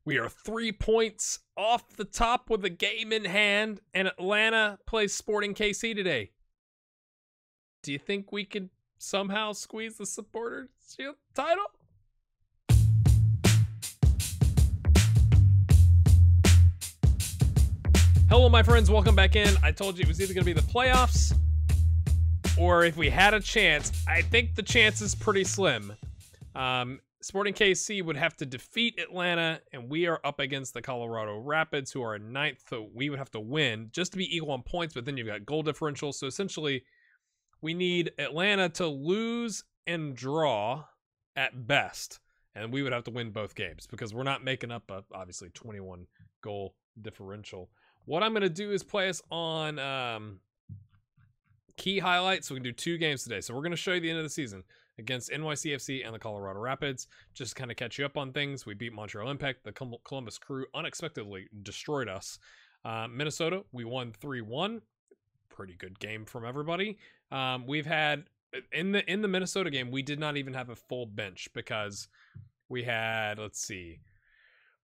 We are 3 points off the top with a game in hand, and Atlanta plays Sporting KC today. Do you think we could somehow squeeze the Supporters Shield title? Hello, my friends. Welcome back in. I told you it was either going to be the playoffs or if we had a chance. I think the chance is pretty slim. Sporting KC would have to defeat Atlanta, and we are up against the Colorado Rapids, who are in 9th, so we would have to win just to be equal on points, but then you've got goal differential. So essentially, we need Atlanta to lose and draw at best, and we would have to win both games because we're not making up a, obviously, 21 goal differential. What I'm going to do is play us on key highlights, so we can do 2 games today. So we're going to show you the end of the season against NYCFC and the Colorado Rapids, just to kind of catch you up on things. We beat Montreal Impact. The Columbus Crew unexpectedly destroyed us. Minnesota, we won 3-1. Pretty good game from everybody. We've had, in the Minnesota game, we did not even have a full bench because we had, let's see,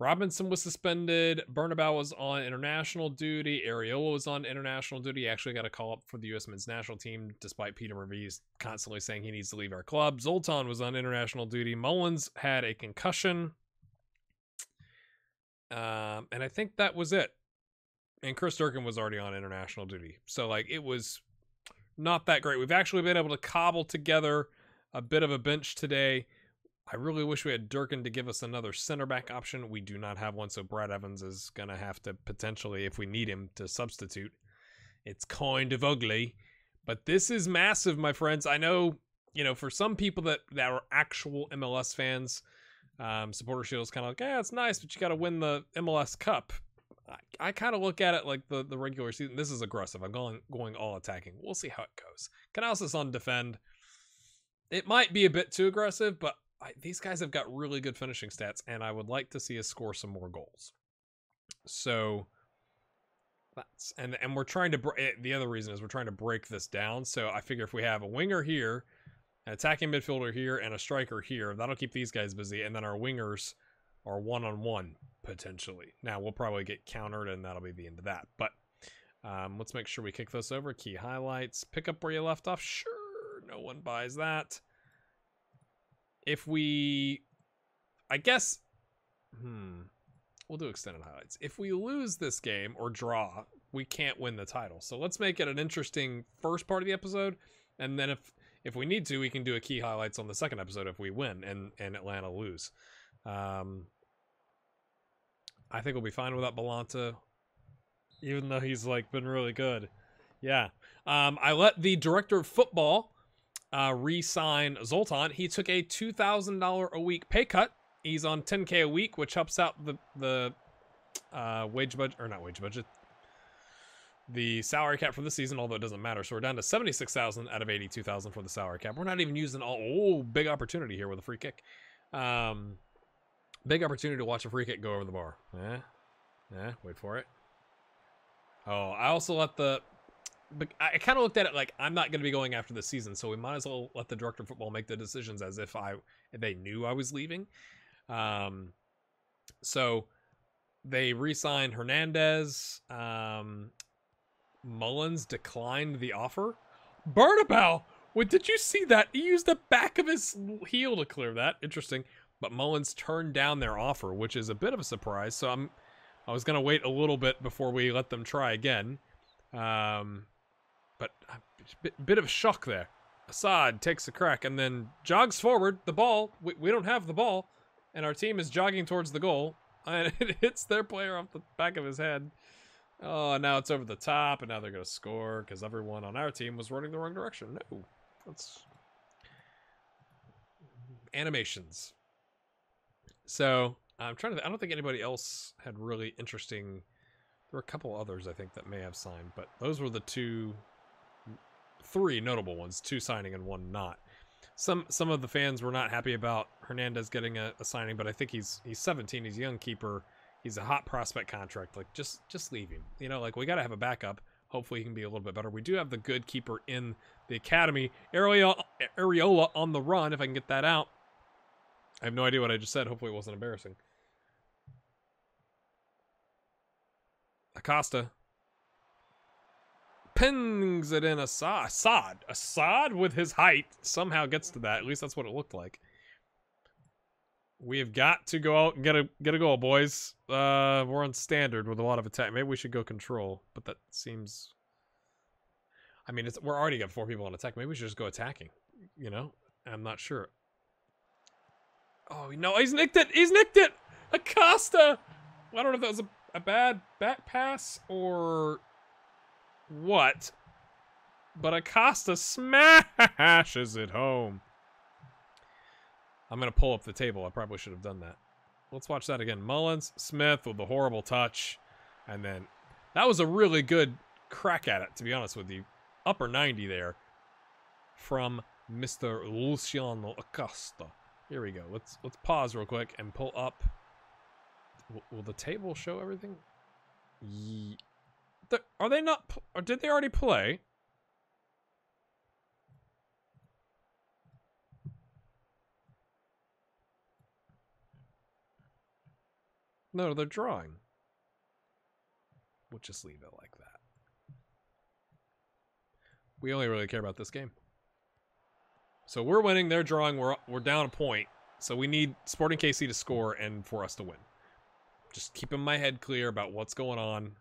Robinson was suspended. Bernabeu was on international duty. Areola was on international duty. He actually got a call up for the U.S. men's national team, despite Peter Maravis constantly saying he needs to leave our club. Zoltan was on international duty. Mullins had a concussion. And I think that was it. And Chris Durkin was already on international duty. So, like, it was not that great. We've actually been able to cobble together a bit of a bench today. I really wish we had Durkin to give us another center back option. We do not have one, so Brad Evans is going to have to potentially, if we need him, to substitute. It's kind of ugly, but this is massive, my friends. I know, for some people that are actual MLS fans, Supporter Shield is kind of like, yeah, it's nice, but you got to win the MLS Cup. I kind of look at it like the regular season. This is aggressive. I'm going all attacking. We'll see how it goes. Canales on defend. It might be a bit too aggressive, but these guys have got really good finishing stats, and I would like to see us score some more goals. So that's and we're trying to. The other reason is we're trying to break this down. So I figure if we have a winger here, an attacking midfielder here, and a striker here, that'll keep these guys busy, and then our wingers are one-on-one potentially. Now we'll probably get countered, and that'll be the end of that. But let's make sure we kick this over. Key highlights. Pick up where you left off. Sure, no one buys that. If we, I guess, we'll do extended highlights. If we lose this game or draw, we can't win the title. So let's make it an interesting first part of the episode. And then if we need to, we can do a key highlights on the second episode if we win and Atlanta lose. I think we'll be fine without Balanta, even though he's been really good. Yeah. I let the director of football re-sign Zoltan. He took a $2,000 a week pay cut. He's on $10K a week, which helps out the wage budget, or not wage budget, the salary cap for the season, although it doesn't matter. So we're down to $76,000 out of $82,000 for the salary cap. We're not even using big opportunity here with a free kick. Big opportunity to watch a free kick go over the bar. Wait for it. Oh, I also let but I kind of looked at it like I'm not going to be going after the season, so we might as well let the director of football make the decisions as if they knew I was leaving. So they re-signed Hernandez. Mullins declined the offer. Bernabeu! Wait, did you see that? He used the back of his heel to clear that. Interesting. But Mullins turned down their offer, which is a bit of a surprise. So I was going to wait a little bit before we let them try again. But a bit of a shock there. Assad takes a crack and then jogs forward. The ball, we don't have the ball, and our team is jogging towards the goal, and it hits their player off the back of his head. Oh, and now it's over the top, and now they're going to score because everyone on our team was running the wrong direction. No, that's animations. So I'm trying to. I don't think anybody else had really interesting. There were a couple others I think that may have signed, but those were the 3 notable ones, 2 signing and 1 not. Some of the fans were not happy about Hernandez getting a signing, but I think he's 17, he's a young keeper, he's a hot prospect contract. Just leave him. We got to have a backup. Hopefully he can be a little bit better. We do have the good keeper in the academy, Areola on the run, if I can get that out. I have no idea what I just said. Hopefully it wasn't embarrassing. Acosta pings it in. Assad with his height somehow gets to that. At least that's what it looked like. We have got to go out and get a goal, boys. We're on standard with a lot of attack. Maybe we should go control, but that seems... I mean, we're already got 4 people on attack. Maybe we should just go attacking, you know? I'm not sure. Oh, no, he's nicked it! He's nicked it! Acosta! I don't know if that was a bad back pass or what, but Acosta smashes it home. I'm going to pull up the table. I probably should have done that. Let's watch that again. Mullins, Smith with the horrible touch. And then that was a really good crack at it, to be honest with you. Upper 90 there from Mr. Luciano Acosta. Here we go. Let's pause real quick and pull up. Will the table show everything? Are they not... Or did they already play? No, they're drawing. We'll just leave it like that. We only really care about this game. So we're winning, they're drawing, we're down a point. So we need Sporting KC to score and for us to win. Just keeping my head clear about what's going on.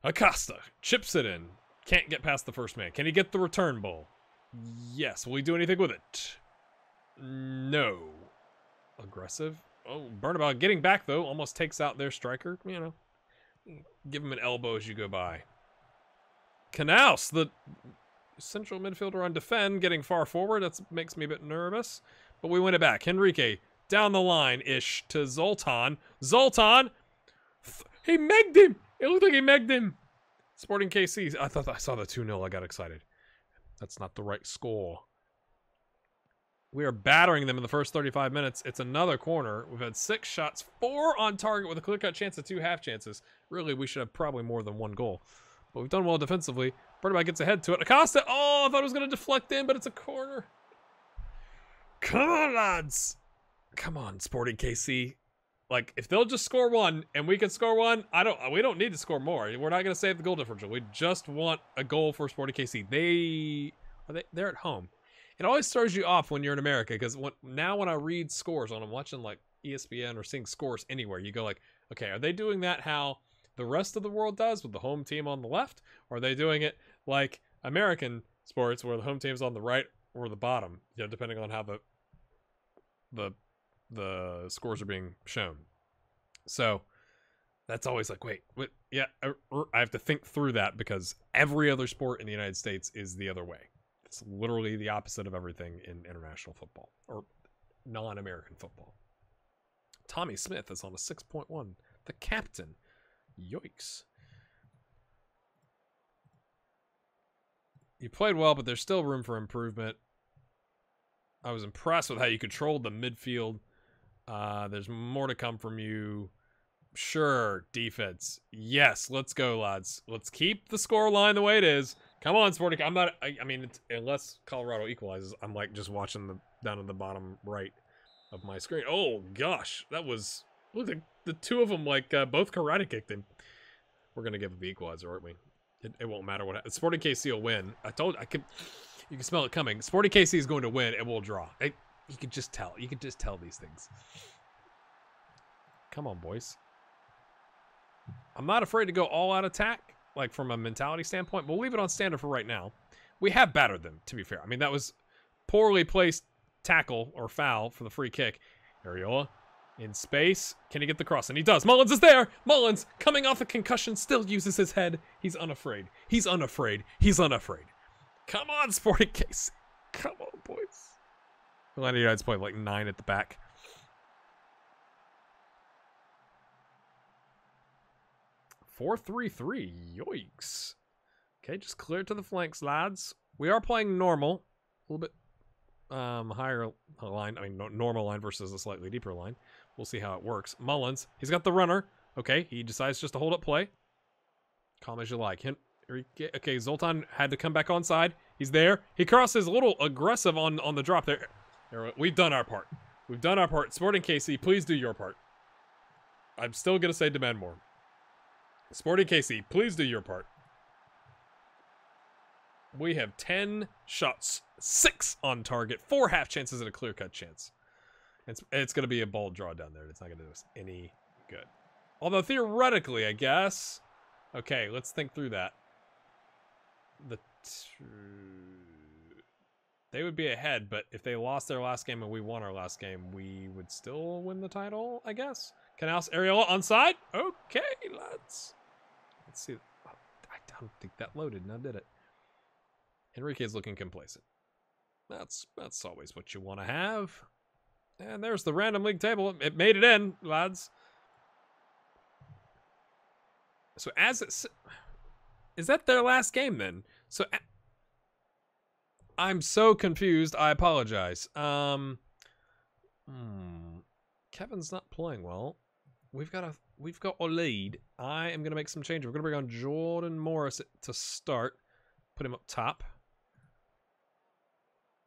Acosta chips it in. Can't get past the first man. Can he get the return ball? Yes. Will he do anything with it? No. Aggressive. Oh, Burnabout getting back, though. Almost takes out their striker. You know, give him an elbow as you go by. Knaus, the central midfielder on defend, getting far forward. That makes me a bit nervous. But we win it back. Henrique down the line-ish to Zoltan. Zoltan! He megged him! It looked like he megged him. Sporting KC. I thought I saw the 2-0. I got excited. That's not the right score. We are battering them in the first 35 minutes. It's another corner. We've had 6 shots, 4 on target with a clear-cut chance of 2 half chances. Really, we should have probably more than 1 goal. But we've done well defensively. Bernabeu gets ahead to it. Acosta! Oh, I thought it was going to deflect in, but it's a corner. Come on, lads! Come on, Sporting KC. Like, if they'll just score 1 and we can score 1, we don't need to score more. We're not going to save the goal differential. We just want a goal for Sporting KC. They're at home. It always throws you off when you're in America because now when I read scores when I'm watching like ESPN or seeing scores anywhere, you go like, okay, are they doing that how the rest of the world does with the home team on the left? Or are they doing it like American sports where the home team's on the right or the bottom, you know, depending on how the scores are being shown. So that's always like, wait, yeah, I have to think through that because every other sport in the United States is the other way. It's literally the opposite of everything in international football or non-American football. Tommy Smith is on a 6.1. The captain. Yikes. You played well, but there's still room for improvement. I was impressed with how you controlled the midfield. There's more to come from you. Sure, defense. Yes, let's go, lads. Let's keep the score line the way it is. Come on, Sporting. I mean, unless Colorado equalizes, I'm like just watching down at the bottom right of my screen. Oh, gosh. That was... Look, the 2 of them, like, both karate kicked him. We're going to give him the equalizer, aren't we? It won't matter what happens. Sporting KC will win. You can smell it coming. Sporting KC is going to win, and we'll draw. You can just tell. You can just tell these things. Come on, boys. I'm not afraid to go all-out attack, like from a mentality standpoint. We'll leave it on standard for right now. We have battered them, to be fair. I mean, that was poorly placed tackle or foul for the free kick. Areola in space. Can he get the cross? And he does. Mullins is there. Mullins, coming off a concussion, still uses his head. He's unafraid. He's unafraid. He's unafraid. Come on, Sporting KC. Come on, boys. Atlanta United's played like 9 at the back. 4-3-3. Yoinks. Okay, just clear it to the flanks, lads. We are playing normal. A little bit higher line. I mean, normal line versus a slightly deeper line. We'll see how it works. Mullins. He's got the runner. Okay, he decides just to hold up play. Calm as you like. Okay, Zoltan had to come back onside. He's there. He crosses a little aggressive on the drop there. We've done our part. We've done our part. Sporting KC, please do your part. I'm still going to say demand more. Sporting KC, please do your part. We have 10 shots, 6 on target, 4 half chances, and a clear-cut chance. It's going to be a ball draw down there. It's not going to do us any good. Although, theoretically, I guess. Okay, let's think through that. They would be ahead, but if they lost their last game and we won our last game, we would still win the title, I guess. Canals, Ariola, onside? Okay, let's see. Oh, I don't think that loaded, now did it? Enrique's looking complacent. That's always what you want to have. And there's the random league table. It made it in, lads. So is that their last game then? So I'm so confused. I apologize. Kevin's not playing well. We've got a lead. I am gonna make some changes. We're gonna bring on Jordan Morris to start. Put him up top.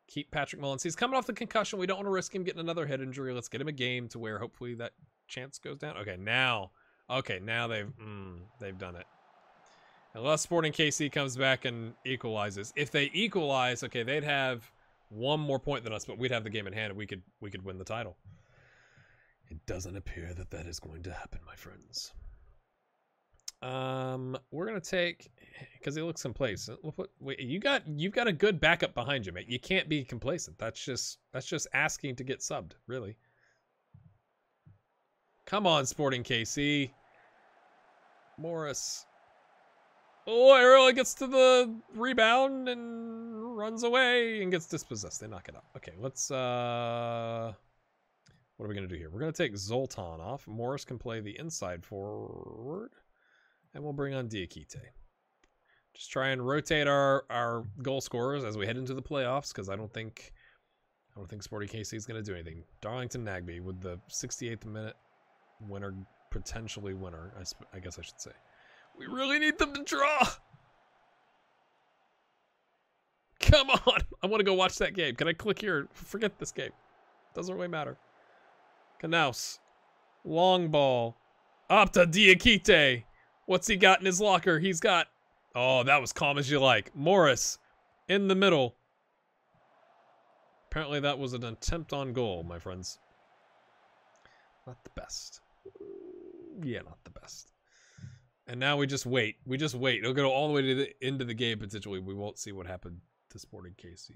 Keep Patrick Mullins. He's coming off the concussion. We don't want to risk him getting another head injury. Let's get him a game to where hopefully that chance goes down. Okay, now they've done it. Unless Sporting KC comes back and equalizes. If they equalize, okay, they'd have one more point than us, but we'd have the game in hand and we could win the title. It doesn't appear that that is going to happen, my friends. We're gonna take, because he looks complacent. Wait, you've got a good backup behind you, mate. You can't be complacent. That's just asking to get subbed, really. Come on, Sporting KC. Morris. Oh, Ariel gets to the rebound and runs away and gets dispossessed. They knock it up. Okay, let's what are we gonna do here? We're gonna take Zoltan off. Morris can play the inside forward. And we'll bring on Diakite. Just try and rotate our goal scorers as we head into the playoffs, because I don't think Sporting KC is going to do anything. Darlington Nagby with the 68th minute winner, potentially winner, I guess I should say. We really need them to draw. Come on. I want to go watch that game. Can I click here? Forget this game. Doesn't really matter. Knaus. Long ball. Up to Diakite. What's he got in his locker? He's got... Oh, that was calm as you like. Morris in the middle. Apparently that was an attempt on goal, my friends. Not the best. Yeah, not the best. And now we just wait. We just wait. It'll go all the way to the end of the game, potentially. We won't see what happened to Sporting KC.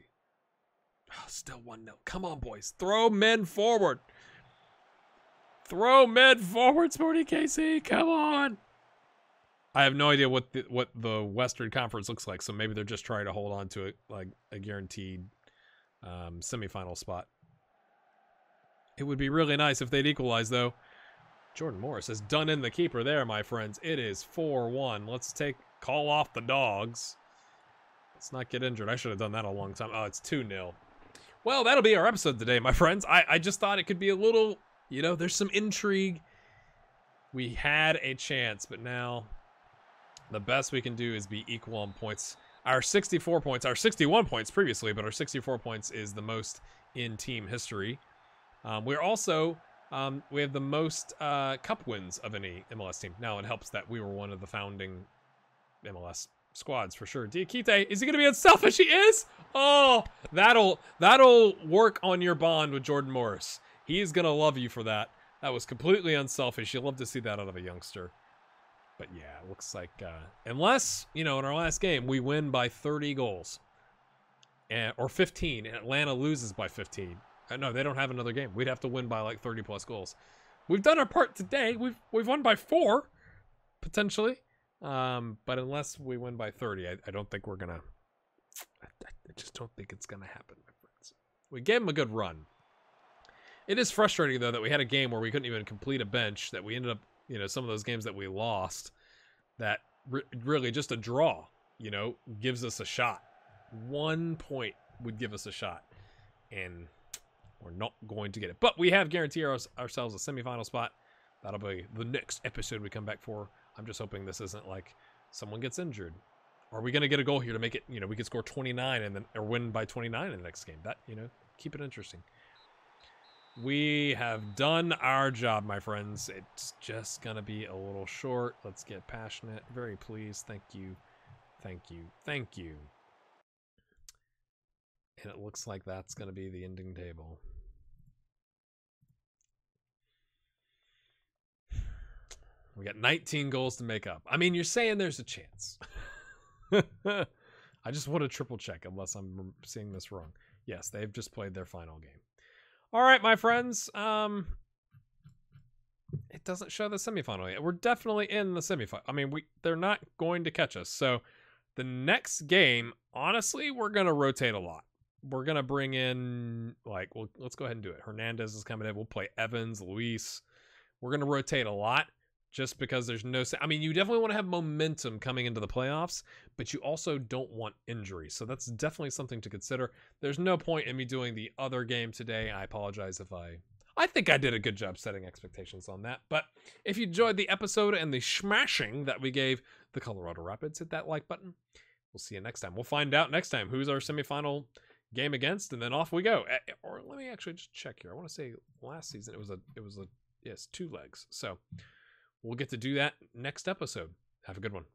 Oh, still 1-0. Come on, boys. Throw men forward. Throw men forward, Sporting KC. Come on. I have no idea what the Western Conference looks like, so maybe they're just trying to hold on to it like a guaranteed semifinal spot. It would be really nice if they'd equalize, though. Jordan Morris has done in the keeper there, my friends. It is 4-1. Let's call off the dogs. Let's not get injured. I should have done that a long time. Oh, it's 2-0. Well, that'll be our episode today, my friends. I just thought it could be a little, there's some intrigue. We had a chance, but now... The best we can do is be equal on points. Our 64 points, our 61 points previously, but our 64 points is the most in team history. We're also, we have the most cup wins of any MLS team. Now, it helps that we were one of the founding MLS squads for sure. Diakite, is he going to be unselfish? He is? Oh, that'll work on your bond with Jordan Morris. He is going to love you for that. That was completely unselfish. You'll love to see that out of a youngster. But yeah, it looks like, unless, in our last game, we win by 30 goals. Or 15, and Atlanta loses by 15. No, they don't have another game. We'd have to win by like 30 plus goals. We've done our part today. We've won by 4, potentially. But unless we win by 30, I don't think we're going to... I just don't think it's going to happen, my friends. We gave them a good run. It is frustrating, though, that we had a game where we couldn't even complete a bench, that we ended up... some of those games that we lost, that really just a draw, gives us a shot. 1 point would give us a shot, and we're not going to get it. But we have guaranteed ourselves a semifinal spot. That'll be the next episode we come back for. I'm just hoping this isn't like someone gets injured. Are we going to get a goal here to make it, we could score 29 and then, or win by 29 in the next game? That, keep it interesting. We have done our job, my friends. It's just gonna be a little short. Let's get passionate. Very pleased. Thank you. Thank you. Thank you. And it looks like that's gonna be the ending table. We got 19 goals to make up. I mean, you're saying there's a chance. I just want to triple check unless I'm seeing this wrong. Yes, they've just played their final game. All right, my friends. It doesn't show the semifinal yet. We're definitely in the semifinal. I mean, they're not going to catch us. So the next game, honestly, we're going to rotate a lot. We're going to bring in, like, well, let's go ahead and do it. Hernandez is coming in. We'll play Evans, Luis. We're going to rotate a lot. Just because there's no... I mean, you definitely want to have momentum coming into the playoffs, but you also don't want injury. So that's definitely something to consider. There's no point in me doing the other game today. I apologize if I think I did a good job setting expectations on that. But if you enjoyed the episode and the smashing that we gave the Colorado Rapids, hit that like button. We'll see you next time. We'll find out next time who's our semifinal game against, and then off we go. Or let me actually just check here. I want to say last season it was a yes, 2 legs. So... we'll get to do that next episode. Have a good one.